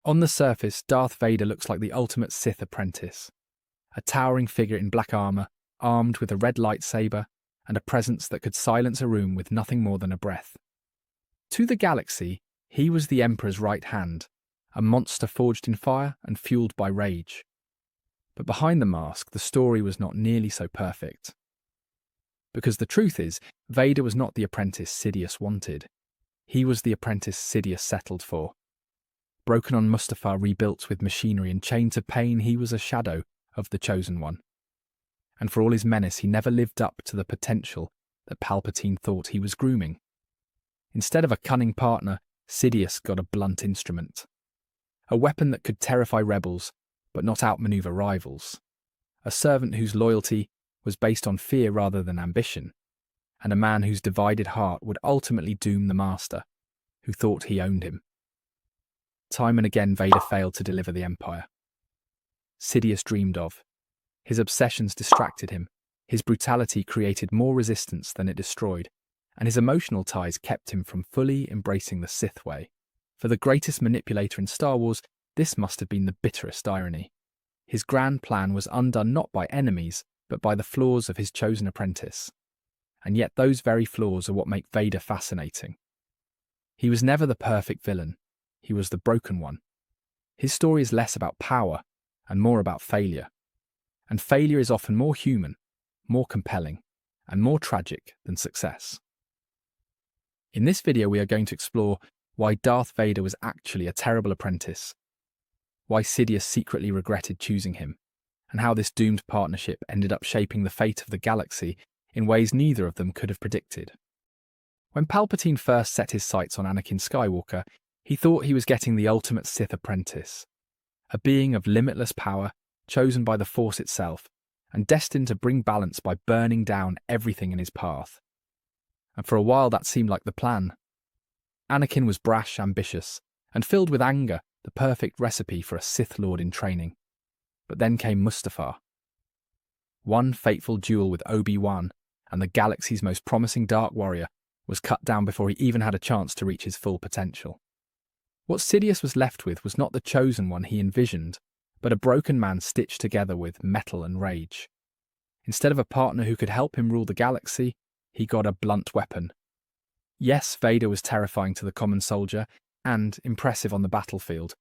On the surface, Darth Vader looks like the ultimate Sith apprentice, a towering figure in black armor, armed with a red lightsaber and a presence that could silence a room with nothing more than a breath. To the galaxy, he was the Emperor's right hand, a monster forged in fire and fueled by rage. But behind the mask, the story was not nearly so perfect. Because the truth is, Vader was not the apprentice Sidious wanted. He was the apprentice Sidious settled for. Broken on Mustafar, rebuilt with machinery and chained to pain, he was a shadow of the Chosen One. And for all his menace, he never lived up to the potential that Palpatine thought he was grooming. Instead of a cunning partner, Sidious got a blunt instrument. A weapon that could terrify rebels, but not outmaneuver rivals. A servant whose loyalty was based on fear rather than ambition. And a man whose divided heart would ultimately doom the master, who thought he owned him. Time and again, Vader failed to deliver the Empire. Sidious dreamed of. His obsessions distracted him. His brutality created more resistance than it destroyed, and his emotional ties kept him from fully embracing the Sith way. For the greatest manipulator in Star Wars, this must have been the bitterest irony. His grand plan was undone not by enemies, but by the flaws of his chosen apprentice. And yet those very flaws are what make Vader fascinating. He was never the perfect villain. He was the broken one. His story is less about power and more about failure. And failure is often more human, more compelling, and more tragic than success. In this video, we are going to explore why Darth Vader was actually a terrible apprentice, why Sidious secretly regretted choosing him, and how this doomed partnership ended up shaping the fate of the galaxy in ways neither of them could have predicted. When Palpatine first set his sights on Anakin Skywalker, he thought he was getting the ultimate Sith apprentice, a being of limitless power, chosen by the Force itself, and destined to bring balance by burning down everything in his path. And for a while that seemed like the plan. Anakin was brash, ambitious, and filled with anger, the perfect recipe for a Sith Lord in training. But then came Mustafar. One fateful duel with Obi-Wan, and the galaxy's most promising Dark Warrior was cut down before he even had a chance to reach his full potential. What Sidious was left with was not the chosen one he envisioned, but a broken man stitched together with metal and rage. Instead of a partner who could help him rule the galaxy, he got a blunt weapon. Yes, Vader was terrifying to the common soldier and impressive on the battlefield,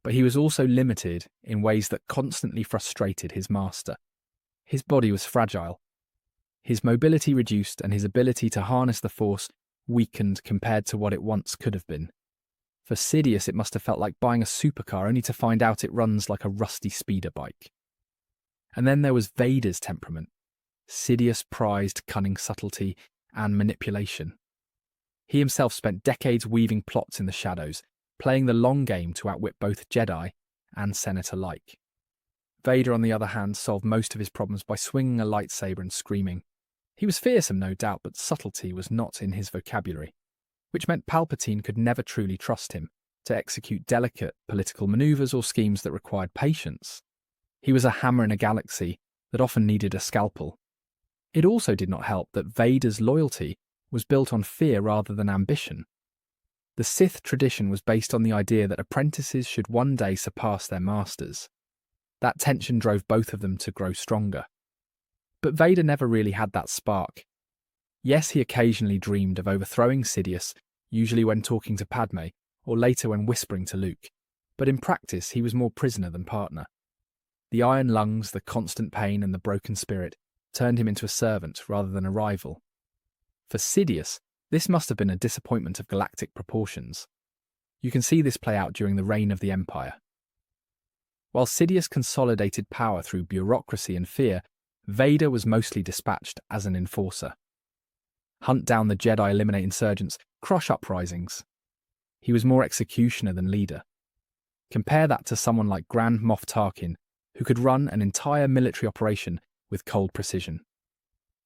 but he was also limited in ways that constantly frustrated his master. His body was fragile. His mobility reduced and his ability to harness the Force weakened compared to what it once could have been. For Sidious, it must have felt like buying a supercar only to find out it runs like a rusty speeder bike. And then there was Vader's temperament. Sidious prized cunning, subtlety, and manipulation. He himself spent decades weaving plots in the shadows, playing the long game to outwit both Jedi and Senate alike. Vader, on the other hand, solved most of his problems by swinging a lightsaber and screaming. He was fearsome, no doubt, but subtlety was not in his vocabulary, which meant Palpatine could never truly trust him to execute delicate political maneuvers or schemes that required patience. He was a hammer in a galaxy that often needed a scalpel. It also did not help that Vader's loyalty was built on fear rather than ambition. The Sith tradition was based on the idea that apprentices should one day surpass their masters. That tension drove both of them to grow stronger. But Vader never really had that spark. Yes, he occasionally dreamed of overthrowing Sidious, usually when talking to Padme, or later when whispering to Luke, but in practice he was more prisoner than partner. The iron lungs, the constant pain, and the broken spirit turned him into a servant rather than a rival. For Sidious, this must have been a disappointment of galactic proportions. You can see this play out during the reign of the Empire. While Sidious consolidated power through bureaucracy and fear, Vader was mostly dispatched as an enforcer. Hunt down the Jedi, eliminate insurgents, crush uprisings. He was more executioner than leader. Compare that to someone like Grand Moff Tarkin, who could run an entire military operation with cold precision.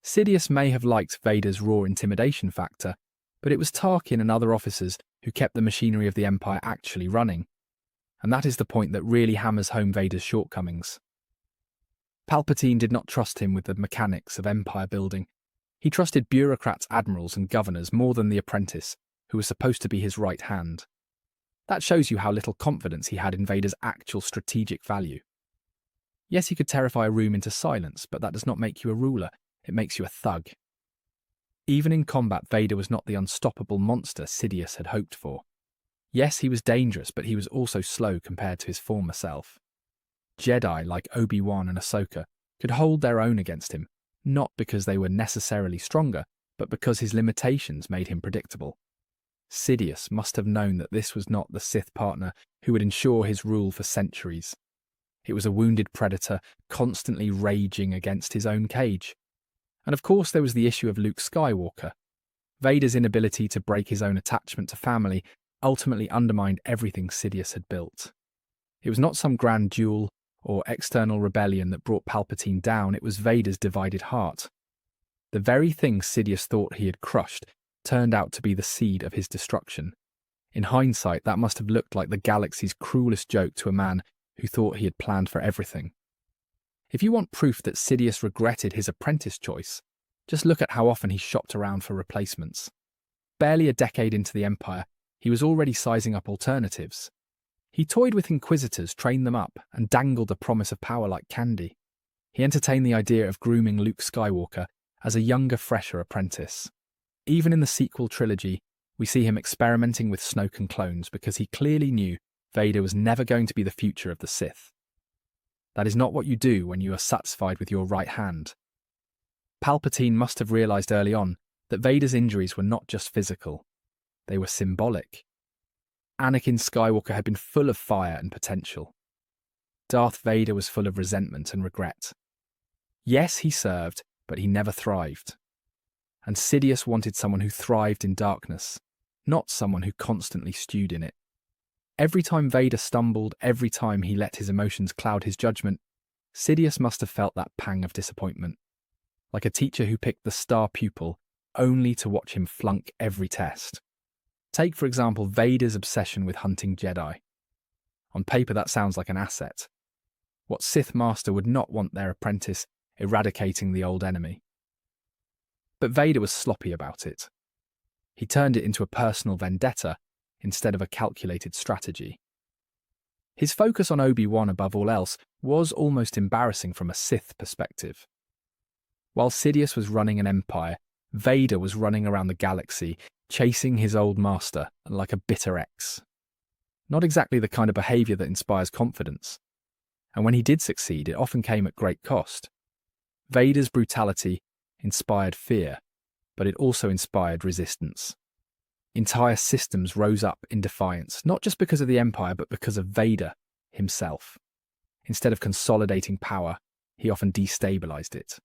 Sidious may have liked Vader's raw intimidation factor, but it was Tarkin and other officers who kept the machinery of the Empire actually running. And that is the point that really hammers home Vader's shortcomings. Palpatine did not trust him with the mechanics of empire building. He trusted bureaucrats, admirals, and governors more than the apprentice, who was supposed to be his right hand. That shows you how little confidence he had in Vader's actual strategic value. Yes, he could terrify a room into silence, but that does not make you a ruler. It makes you a thug. Even in combat, Vader was not the unstoppable monster Sidious had hoped for. Yes, he was dangerous, but he was also slow compared to his former self. Jedi, like Obi-Wan and Ahsoka, could hold their own against him, not because they were necessarily stronger, but because his limitations made him predictable. Sidious must have known that this was not the Sith partner who would ensure his rule for centuries. It was a wounded predator constantly raging against his own cage. And of course there was the issue of Luke Skywalker. Vader's inability to break his own attachment to family ultimately undermined everything Sidious had built. It was not some grand duel or external rebellion that brought Palpatine down, it was Vader's divided heart. The very thing Sidious thought he had crushed turned out to be the seed of his destruction. In hindsight, that must have looked like the galaxy's cruelest joke to a man who thought he had planned for everything. If you want proof that Sidious regretted his apprentice choice, just look at how often he shopped around for replacements. Barely a decade into the Empire, he was already sizing up alternatives. He toyed with Inquisitors, trained them up, and dangled the promise of power like candy. He entertained the idea of grooming Luke Skywalker as a younger, fresher apprentice. Even in the sequel trilogy, we see him experimenting with Snoke and clones because he clearly knew Vader was never going to be the future of the Sith. That is not what you do when you are satisfied with your right hand. Palpatine must have realized early on that Vader's injuries were not just physical, they were symbolic. Anakin Skywalker had been full of fire and potential. Darth Vader was full of resentment and regret. Yes, he served, but he never thrived. And Sidious wanted someone who thrived in darkness, not someone who constantly stewed in it. Every time Vader stumbled, every time he let his emotions cloud his judgment, Sidious must have felt that pang of disappointment, like a teacher who picked the star pupil only to watch him flunk every test. Take, for example, Vader's obsession with hunting Jedi. On paper, that sounds like an asset. What Sith Master would not want their apprentice eradicating the old enemy? But Vader was sloppy about it. He turned it into a personal vendetta instead of a calculated strategy. His focus on Obi-Wan above all else was almost embarrassing from a Sith perspective. While Sidious was running an empire, Vader was running around the galaxy, chasing his old master like a bitter ex. Not exactly the kind of behaviour that inspires confidence. And when he did succeed, it often came at great cost. Vader's brutality inspired fear, but it also inspired resistance. Entire systems rose up in defiance, not just because of the Empire, but because of Vader himself. Instead of consolidating power, he often destabilized it.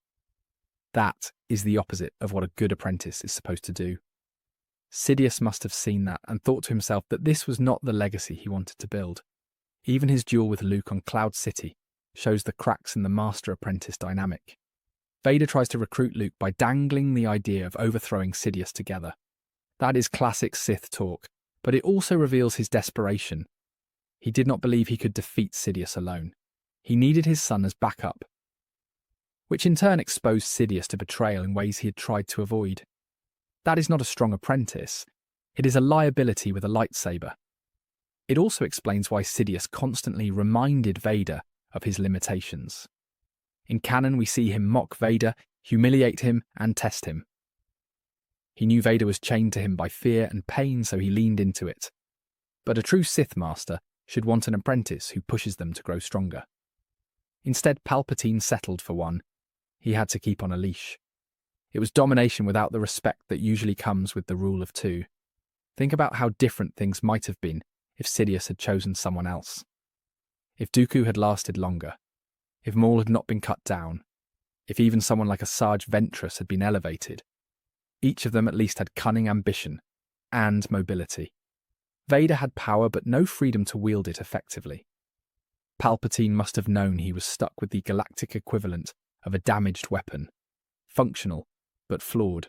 That is the opposite of what a good apprentice is supposed to do. Sidious must have seen that and thought to himself that this was not the legacy he wanted to build. Even his duel with Luke on Cloud City shows the cracks in the master-apprentice dynamic. Vader tries to recruit Luke by dangling the idea of overthrowing Sidious together. That is classic Sith talk, but it also reveals his desperation. He did not believe he could defeat Sidious alone. He needed his son as backup, which in turn exposed Sidious to betrayal in ways he had tried to avoid. That is not a strong apprentice. It is a liability with a lightsaber. It also explains why Sidious constantly reminded Vader of his limitations. In canon, we see him mock Vader, humiliate him, and test him. He knew Vader was chained to him by fear and pain, so he leaned into it. But a true Sith Master should want an apprentice who pushes them to grow stronger. Instead, Palpatine settled for one. He had to keep on a leash. It was domination without the respect that usually comes with the rule of two. Think about how different things might have been if Sidious had chosen someone else. If Dooku had lasted longer. If Maul had not been cut down. If even someone like a Sarge Ventress had been elevated. Each of them at least had cunning ambition and mobility. Vader had power but no freedom to wield it effectively. Palpatine must have known he was stuck with the galactic equivalent of a damaged weapon, functional but flawed,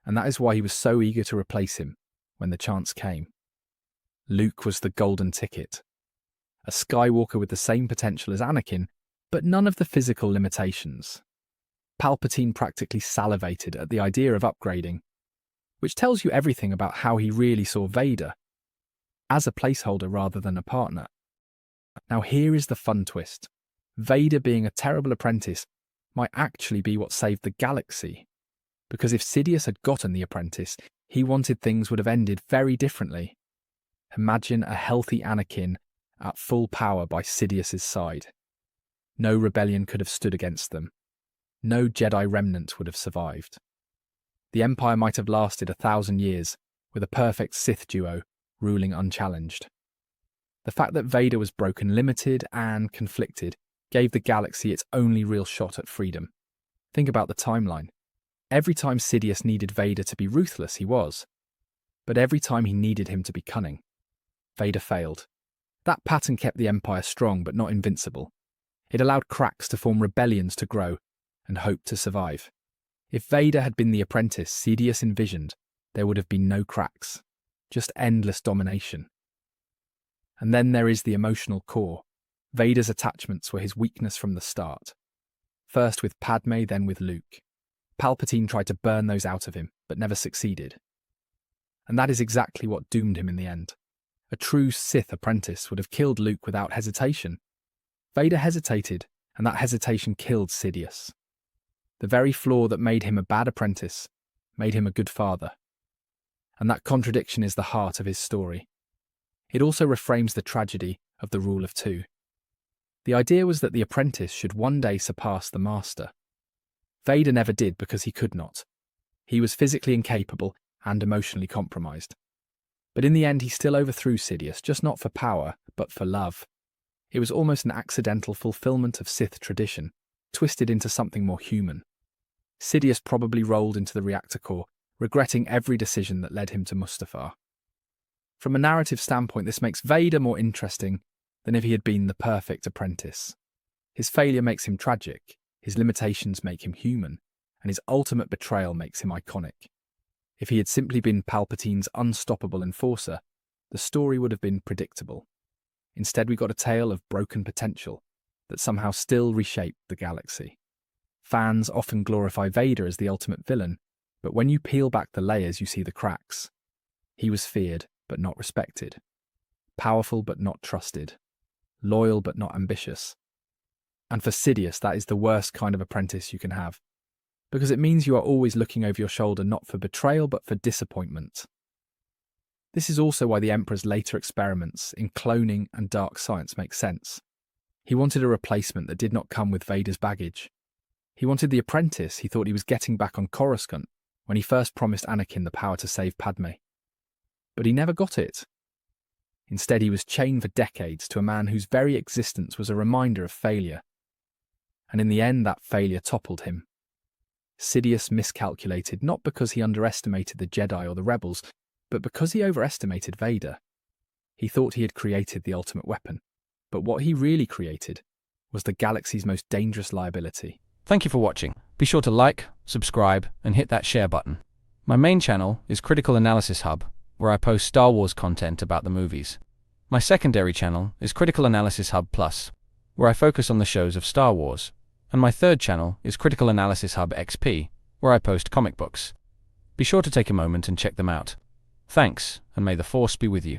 and that is why he was so eager to replace him when the chance came. Luke was the golden ticket, a Skywalker with the same potential as Anakin, but none of the physical limitations. Palpatine practically salivated at the idea of upgrading, which tells you everything about how he really saw Vader. as a placeholder rather than a partner. Now here is the fun twist. Vader being a terrible apprentice might actually be what saved the galaxy. Because if Sidious had gotten the apprentice, he wanted things would have ended very differently. Imagine a healthy Anakin at full power by Sidious's side. No rebellion could have stood against them. No Jedi remnant would have survived. The Empire might have lasted 1,000 years, with a perfect Sith duo ruling unchallenged. The fact that Vader was broken limited and conflicted gave the galaxy its only real shot at freedom. Think about the timeline. Every time Sidious needed Vader to be ruthless, he was. But every time he needed him to be cunning, Vader failed. That pattern kept the Empire strong but not invincible. It allowed cracks to form, rebellions to grow, and hope to survive. If Vader had been the apprentice Sidious envisioned, there would have been no cracks, just endless domination. And then there is the emotional core. Vader's attachments were his weakness from the start. First with Padme, then with Luke. Palpatine tried to burn those out of him, but never succeeded. And that is exactly what doomed him in the end. A true Sith apprentice would have killed Luke without hesitation. Vader hesitated, and that hesitation killed Sidious. The very flaw that made him a bad apprentice made him a good father. And that contradiction is the heart of his story. It also reframes the tragedy of the rule of two. The idea was that the apprentice should one day surpass the master. Vader never did because he could not. He was physically incapable and emotionally compromised. But in the end he still overthrew Sidious, just not for power, but for love. It was almost an accidental fulfillment of Sith tradition, twisted into something more human. Sidious probably rolled into the reactor core, regretting every decision that led him to Mustafar. From a narrative standpoint, this makes Vader more interesting than if he had been the perfect apprentice. His failure makes him tragic, his limitations make him human, and his ultimate betrayal makes him iconic. If he had simply been Palpatine's unstoppable enforcer, the story would have been predictable. Instead, we got a tale of broken potential that somehow still reshaped the galaxy. Fans often glorify Vader as the ultimate villain, but when you peel back the layers, you see the cracks. He was feared, but not respected. Powerful, but not trusted. Loyal, but not ambitious. And for Sidious, that is the worst kind of apprentice you can have, because it means you are always looking over your shoulder not for betrayal, but for disappointment. This is also why the Emperor's later experiments in cloning and dark science make sense. He wanted a replacement that did not come with Vader's baggage. He wanted the apprentice he thought he was getting back on Coruscant when he first promised Anakin the power to save Padme. But he never got it. Instead, he was chained for decades to a man whose very existence was a reminder of failure. And in the end, that failure toppled him. Sidious miscalculated not because he underestimated the Jedi or the rebels, but because he overestimated Vader. He thought he had created the ultimate weapon, but what he really created was the galaxy's most dangerous liability. Thank you for watching. Be sure to like, subscribe, and hit that share button. My main channel is Critical Analysis Hub, where I post Star Wars content about the movies. My secondary channel is Critical Analysis Hub Plus, where I focus on the shows of Star Wars. And my third channel is Critical Analysis Hub XP, where I post comic books. Be sure to take a moment and check them out. Thanks, and may the Force be with you.